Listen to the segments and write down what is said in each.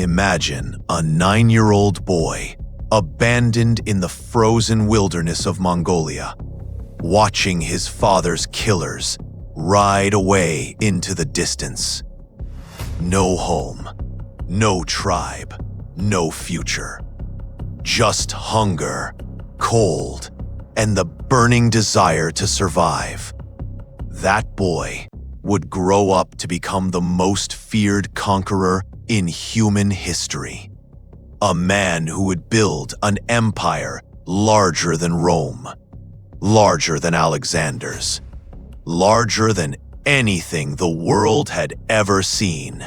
Imagine a 9-year-old boy abandoned in the frozen wilderness of Mongolia, watching his father's killers ride away into the distance. No home, no tribe, no future. Just hunger, cold, and the burning desire to survive. That boy would grow up to become the most feared conqueror in human history. A man who would build an empire larger than Rome, larger than Alexander's, larger than anything the world had ever seen.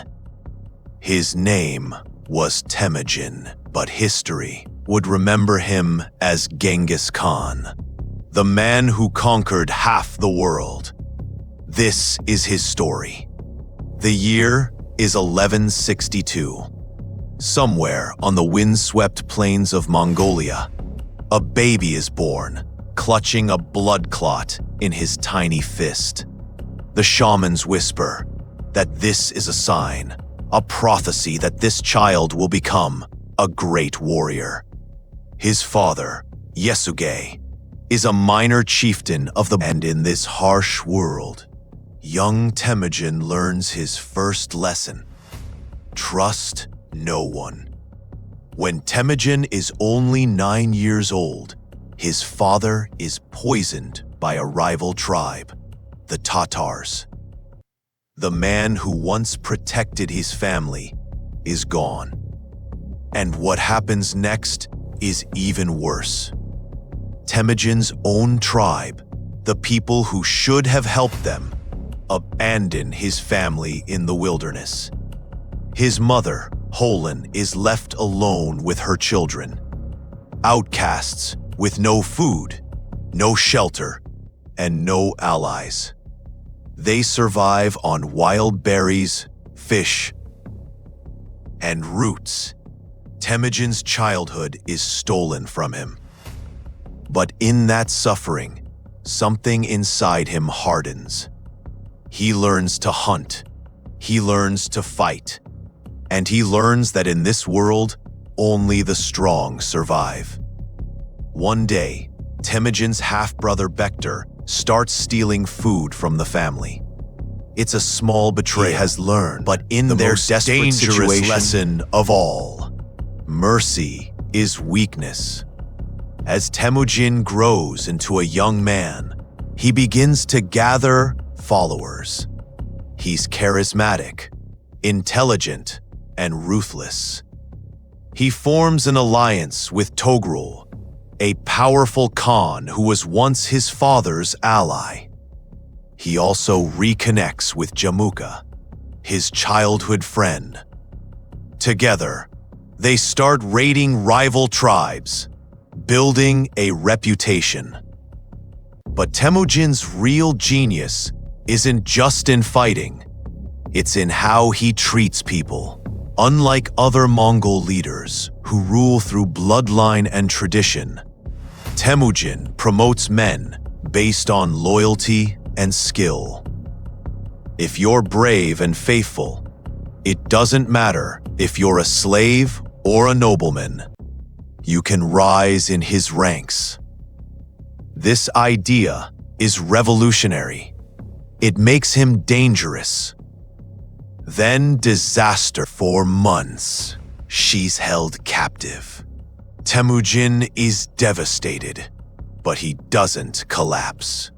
His name was Temujin, but history would remember him as Genghis Khan, the man who conquered half the world. This is his story. The year is 1162. Somewhere on the windswept plains of Mongolia, a baby is born, clutching a blood clot in his tiny fist. The shamans whisper that this is a sign, a prophecy that this child will become a great warrior. His father, Yasuge, is a minor chieftain of the and in this harsh world, young Temujin learns his first lesson: trust no one. When Temujin is only 9 years old, his father is poisoned by a rival tribe, the Tatars. The man who once protected his family is gone. And what happens next is even worse. Temujin's own tribe, the people who should have helped them, abandon his family in the wilderness. His mother, Holan, is left alone with her children, outcasts with no food, no shelter, and no allies. They survive on wild berries, fish, and roots. Temujin's childhood is stolen from him. But in that suffering, something inside him hardens. He learns to hunt, he learns to fight, and he learns that in this world, only the strong survive. One day, Temujin's half-brother Bektor starts stealing food from the family. It's a small betrayal, he has learned, but in their desperate situation, lesson of all, mercy is weakness. As Temujin grows into a young man, he begins to gather followers. He's charismatic, intelligent, and ruthless. He forms an alliance with Togrul, a powerful Khan who was once his father's ally. He also reconnects with Jamuka, his childhood friend. Together, they start raiding rival tribes, building a reputation. But Temujin's real genius isn't just in fighting, it's in how he treats people. Unlike other Mongol leaders who rule through bloodline and tradition, Temujin promotes men based on loyalty and skill. If you're brave and faithful, it doesn't matter if you're a slave or a nobleman. You can rise in his ranks. This idea is revolutionary. It makes him dangerous. Then disaster. For months, she's held captive. Temujin is devastated, but he doesn't collapse.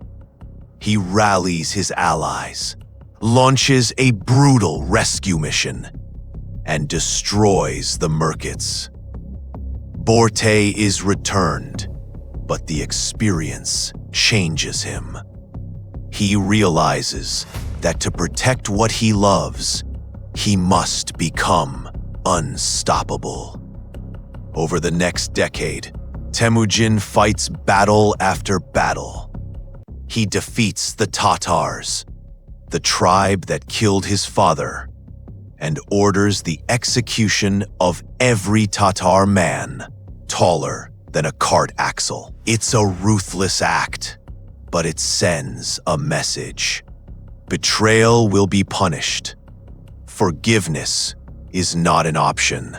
He rallies his allies, launches a brutal rescue mission, and destroys the Merkits. Borte is returned, but the experience changes him. He realizes that to protect what he loves, he must become unstoppable. Over the next decade, Temujin fights battle after battle. He defeats the Tatars, the tribe that killed his father, and orders the execution of every Tatar man taller than a cart axle. It's a ruthless act, but it sends a message. Betrayal will be punished. Forgiveness is not an option.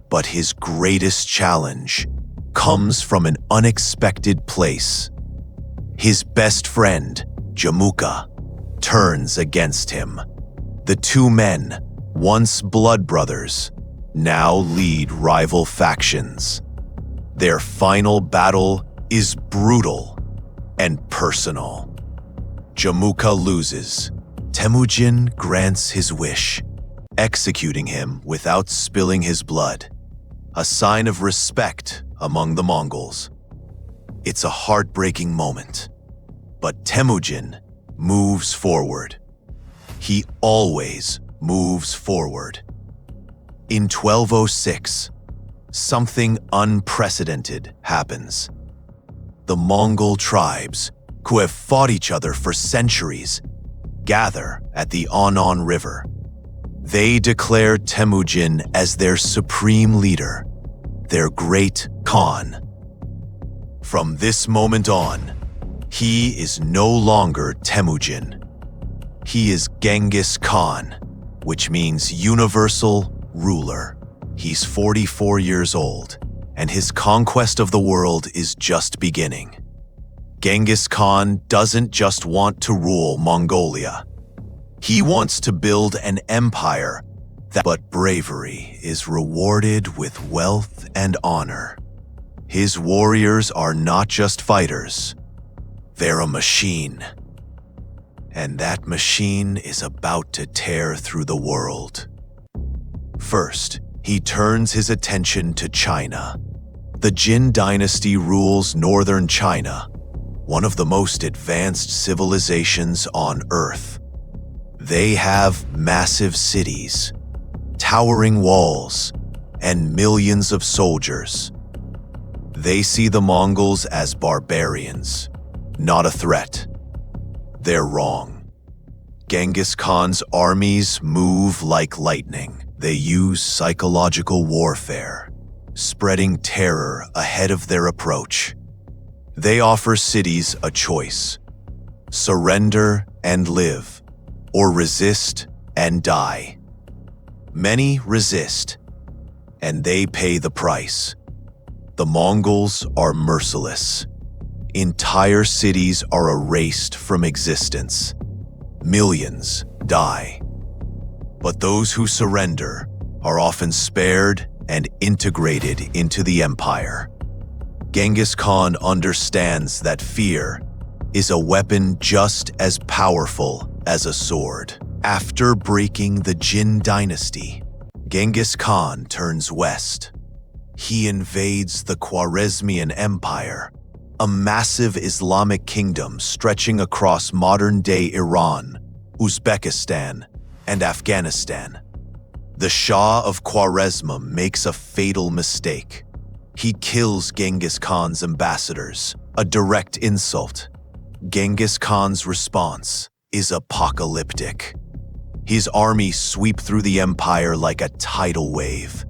But his greatest challenge comes from an unexpected place. His best friend, Jamuka, turns against him. The two men, once blood brothers, now lead rival factions. Their final battle is brutal and personal. Jamuka loses. Temujin grants his wish, executing him without spilling his blood, a sign of respect among the Mongols. It's a heartbreaking moment, but Temujin moves forward. He always moves forward. In 1206, something unprecedented happens. The Mongol tribes, who have fought each other for centuries, gather at the Anan River. They declare Temujin as their supreme leader, their great Khan. From this moment on, he is no longer Temujin. He is Genghis Khan, which means universal ruler. He's 44 years old, and his conquest of the world is just beginning. Genghis Khan doesn't just want to rule Mongolia. He wants to build an empire but bravery is rewarded with wealth and honor. His warriors are not just fighters, they're a machine. And that machine is about to tear through the world. First, he turns his attention to China. The Jin dynasty rules northern China, one of the most advanced civilizations on Earth. They have massive cities, towering walls, and millions of soldiers. They see the Mongols as barbarians, not a threat. They're wrong. Genghis Khan's armies move like lightning. They use psychological warfare, spreading terror ahead of their approach. They offer cities a choice: surrender and live, or resist and die. Many resist, and they pay the price. The Mongols are merciless. Entire cities are erased from existence. Millions die. But those who surrender are often spared and integrated into the empire. Genghis Khan understands that fear is a weapon just as powerful as a sword. After breaking the Jin dynasty, Genghis Khan turns west. He invades the Khwarezmian Empire, a massive Islamic kingdom stretching across modern-day Iran, Uzbekistan, and Afghanistan. The Shah of Khwarezm makes a fatal mistake. He kills Genghis Khan's ambassadors, a direct insult. Genghis Khan's response is apocalyptic. His armies sweep through the empire like a tidal wave.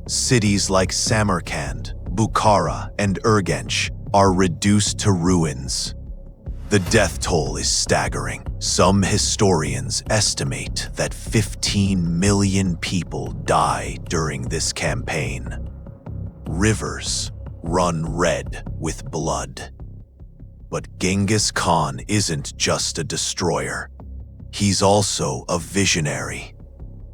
Cities like Samarkand, Bukhara, and Urgench are reduced to ruins. The death toll is staggering. Some historians estimate that 15 million people die during this campaign. Rivers run red with blood. But Genghis Khan isn't just a destroyer. He's also a visionary.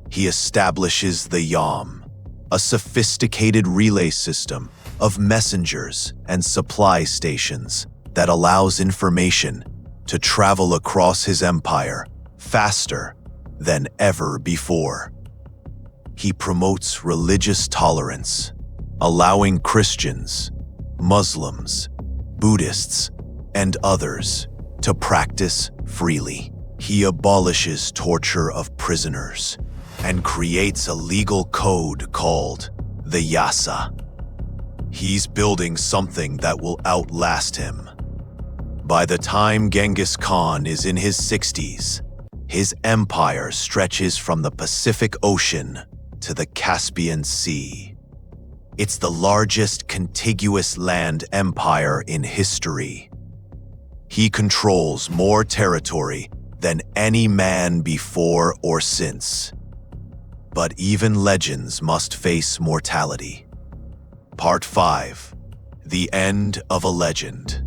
He establishes the Yam, a sophisticated relay system of messengers and supply stations that allows information to travel across his empire faster than ever before. He promotes religious tolerance, allowing Christians, Muslims, Buddhists, and others to practice freely. He abolishes torture of prisoners and creates a legal code called the Yassa. He's building something that will outlast him. By the time Genghis Khan is in his 60s, his empire stretches from the Pacific Ocean to the Caspian Sea. It's the largest contiguous land empire in history. He controls more territory than any man before or since. But even legends must face mortality. Part 5. The End of a Legend.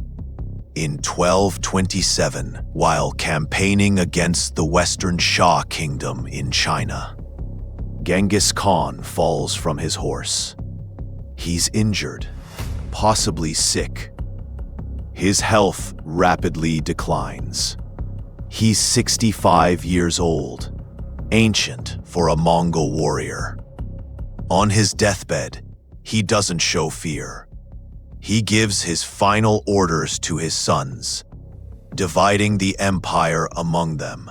In 1227, while campaigning against the Western Shah Kingdom in China, Genghis Khan falls from his horse. He's injured, possibly sick. His health rapidly declines. He's 65 years old, ancient for a Mongol warrior. On his deathbed, he doesn't show fear. He gives his final orders to his sons, dividing the empire among them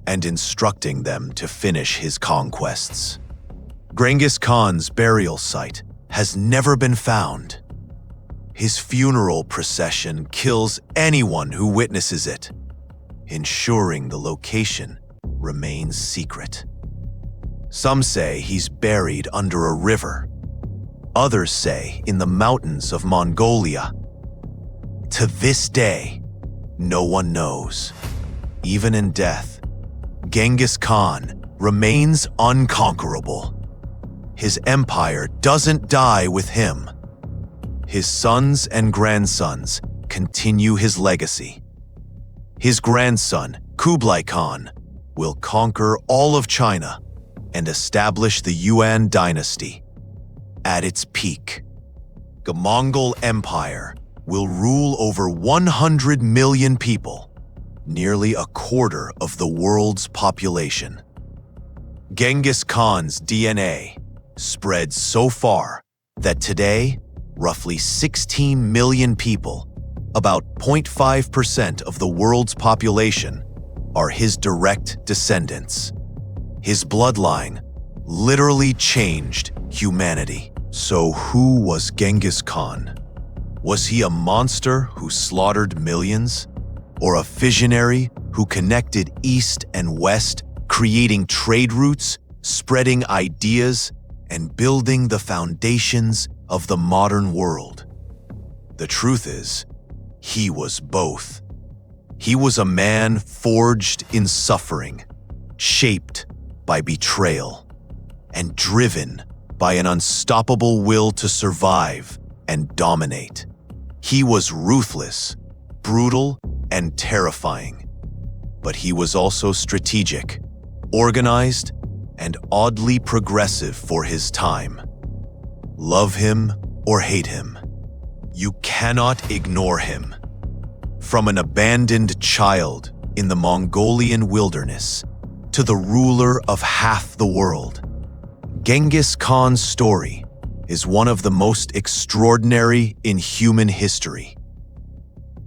and instructing them to finish his conquests. Genghis Khan's burial site has never been found. His funeral procession kills anyone who witnesses it, ensuring the location remains secret. Some say he's buried under a river. Others say in the mountains of Mongolia. To this day, no one knows. Even in death, Genghis Khan remains unconquerable. His empire doesn't die with him. His sons and grandsons continue his legacy. His grandson, Kublai Khan, will conquer all of China and establish the Yuan dynasty. At its peak, the Mongol Empire will rule over 100 million people, nearly a quarter of the world's population. Genghis Khan's DNA spread so far that today, roughly 16 million people, about 0.5% of the world's population, are his direct descendants. His bloodline literally changed humanity. So who was Genghis Khan? Was he a monster who slaughtered millions? Or a visionary who connected East and West, creating trade routes, spreading ideas, and building the foundations of the modern world? The truth is, he was both. He was a man forged in suffering, shaped by betrayal, and driven by an unstoppable will to survive and dominate. He was ruthless, brutal, and terrifying. But he was also strategic, organized, and oddly progressive for his time. Love him or hate him, you cannot ignore him. From an abandoned child in the Mongolian wilderness to the ruler of half the world, Genghis Khan's story is one of the most extraordinary in human history.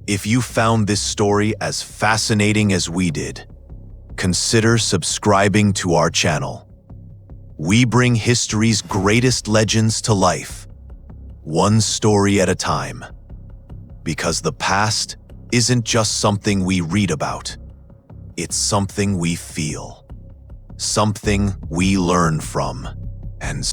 If you found this story as fascinating as we did, consider subscribing to our channel. We bring history's greatest legends to life, one story at a time. Because the past isn't just something we read about, it's something we feel, something we learn from, and